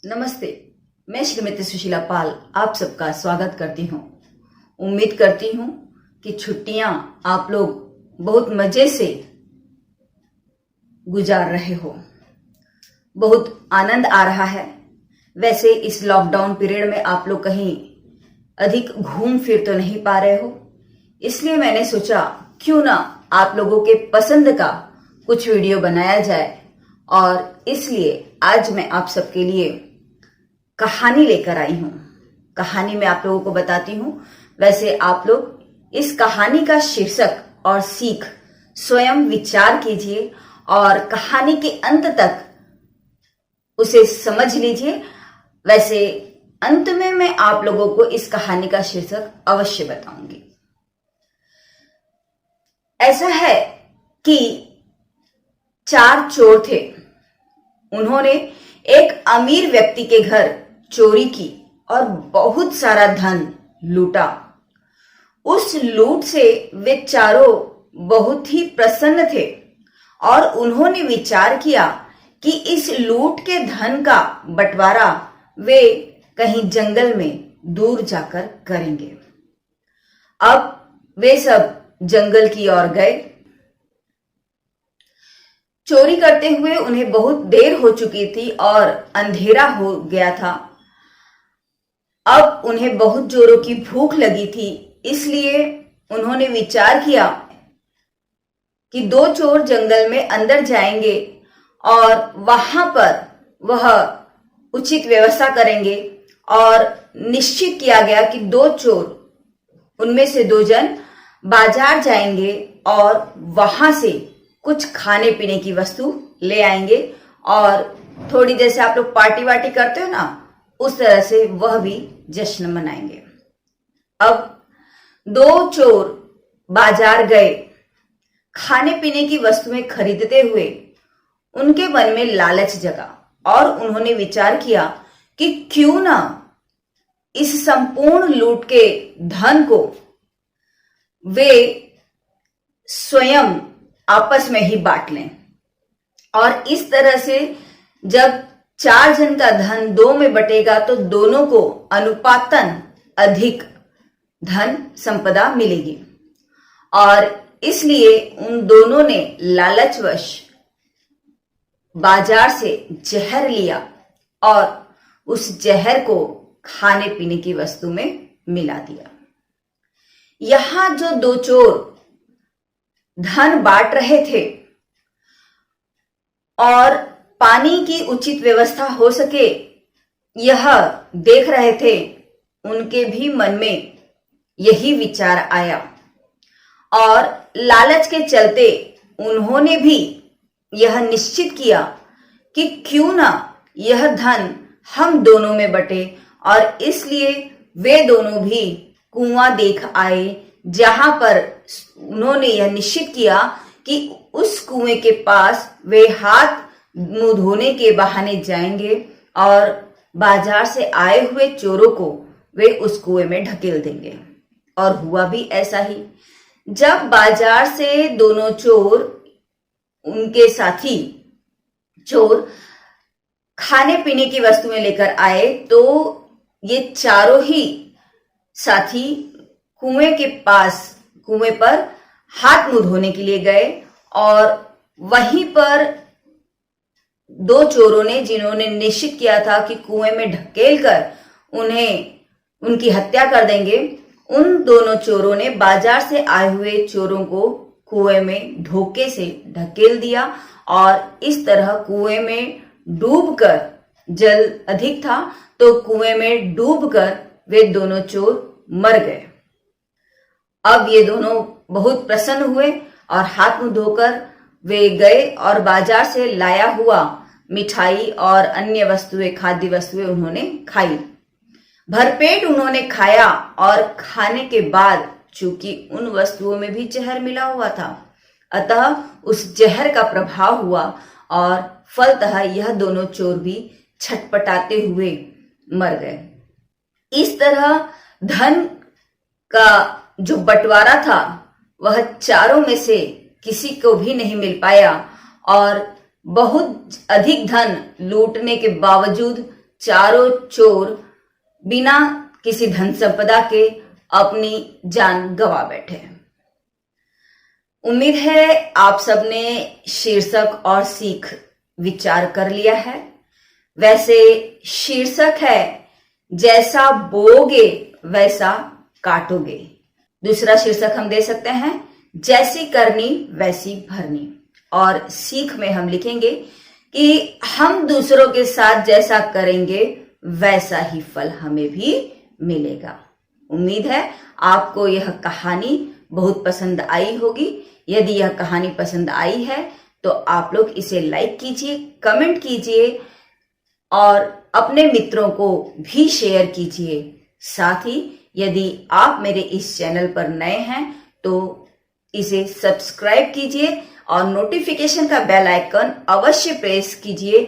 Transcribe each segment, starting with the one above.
नमस्ते। मैं श्रीमती सुशीला पाल आप सबका स्वागत करती हूँ। उम्मीद करती हूँ कि छुट्टियां आप लोग बहुत मजे से गुजार रहे हो, बहुत आनंद आ रहा है। वैसे इस लॉकडाउन पीरियड में आप लोग कहीं अधिक घूम फिर तो नहीं पा रहे हो, इसलिए मैंने सोचा क्यों ना आप लोगों के पसंद का कुछ वीडियो बनाया जाए, और इसलिए आज मैं आप सबके लिए कहानी लेकर आई हूं। कहानी में आप लोगों को बताती हूं। वैसे आप लोग इस कहानी का शीर्षक और सीख स्वयं विचार कीजिए और कहानी के अंत तक उसे समझ लीजिए। वैसे अंत में मैं आप लोगों को इस कहानी का शीर्षक अवश्य बताऊंगी। ऐसा है कि 4 चोर थे। उन्होंने एक अमीर व्यक्ति के घर चोरी की और बहुत सारा धन लूटा। उस लूट से वे चारों बहुत ही प्रसन्न थे और उन्होंने विचार किया कि इस लूट के धन का बंटवारा वे कहीं जंगल में दूर जाकर करेंगे। अब वे सब जंगल की ओर गए। चोरी करते हुए उन्हें बहुत देर हो चुकी थी और अंधेरा हो गया था। अब उन्हें बहुत जोरों की भूख लगी थी, इसलिए उन्होंने विचार किया कि 2 चोर जंगल में अंदर जाएंगे और वहां पर वह उचित व्यवस्था करेंगे। और निश्चित किया गया कि 2 चोर, उनमें से 2 जन बाजार जाएंगे और वहां से कुछ खाने पीने की वस्तु ले आएंगे, और थोड़ी जैसे आप लोग पार्टी वार्टी करते हो ना, उस तरह से वह भी जश्न मनाएंगे। अब 2 चोर बाजार गए। खाने पीने की वस्तुएं खरीदते हुए उनके मन में लालच जगा और उन्होंने विचार किया कि क्यों ना इस संपूर्ण लूट के धन को वे स्वयं आपस में ही बांट लें। और इस तरह से जब 4 जन का धन 2 में बटेगा तो दोनों को अनुपातन अधिक धन संपदा मिलेगी। और इसलिए उन दोनों ने लालचवश बाजार से जहर लिया और उस जहर को खाने पीने की वस्तु में मिला दिया। यहां जो 2 चोर धन बांट रहे थे और पानी की उचित व्यवस्था हो सके यह देख रहे थे, उनके भी मन में यही विचार आया और लालच के चलते उन्होंने भी यह निश्चित किया कि क्यों ना यह धन हम दोनों में बटे। और इसलिए वे दोनों भी कुआं देख आए, जहां पर उन्होंने यह निश्चित किया कि उस कुएं के पास वे हाथ मुंह धोने के बहाने जाएंगे और बाजार से आए हुए चोरों को वे उस कुएं में ढकेल देंगे। और हुआ भी ऐसा ही। जब बाजार से दोनों चोर, उनके साथी चोर खाने पीने की वस्तुएं लेकर आए, तो ये चारों ही साथी कुएं पर हाथ मुंह धोने के लिए गए। और वहीं पर 2 चोरों ने, जिन्होंने निश्चित किया था कि कुएं में ढकेल कर उनकी हत्या कर देंगे, उन दोनों चोरों ने बाजार से आए हुए चोरों को कुएं में धोखे से ढकेल दिया। और इस तरह कुएं में डूबकर, जल अधिक था तो कुएं में डूबकर वे दोनों चोर मर गए। अब ये दोनों बहुत प्रसन्न हुए और हाथ मुंह धोकर वे गए और बाजार से लाया हुआ मिठाई और अन्य वस्तुएं, खाद्य वस्तुएं उन्होंने खाई। भरपेट उन्होंने खाया और खाने के बाद चूंकि उन वस्तुओं में भी जहर मिला हुआ था, अतः उस जहर का प्रभाव हुआ और फलतः यह दोनों चोर भी छटपटाते हुए मर गए। इस तरह धन का जो बंटवारा था वह चारों में से किसी को भी नहीं मिल पाया और बहुत अधिक धन लूटने के बावजूद चारों चोर बिना किसी धन संपदा के अपनी जान गंवा बैठे। उम्मीद है आप सबने शीर्षक और सीख विचार कर लिया है। वैसे शीर्षक है जैसा बोओगे वैसा काटोगे। दूसरा शीर्षक हम दे सकते हैं जैसी करनी वैसी भरनी। और सीख में हम लिखेंगे कि हम दूसरों के साथ जैसा करेंगे वैसा ही फल हमें भी मिलेगा। उम्मीद है आपको यह कहानी बहुत पसंद आई होगी। यदि यह कहानी पसंद आई है तो आप लोग इसे लाइक कीजिए, कमेंट कीजिए और अपने मित्रों को भी शेयर कीजिए। साथ ही यदि आप मेरे इस चैनल पर नए हैं तो इसे सब्सक्राइब कीजिए और नोटिफिकेशन का बेल आइकन अवश्य प्रेस कीजिए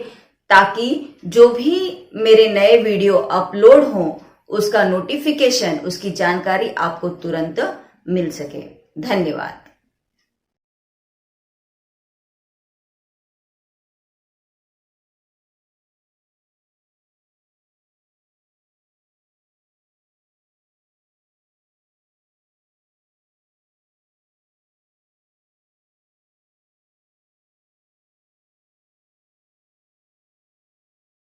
ताकि जो भी मेरे नए वीडियो अपलोड हों उसका नोटिफिकेशन, उसकी जानकारी आपको तुरंत मिल सके। धन्यवाद।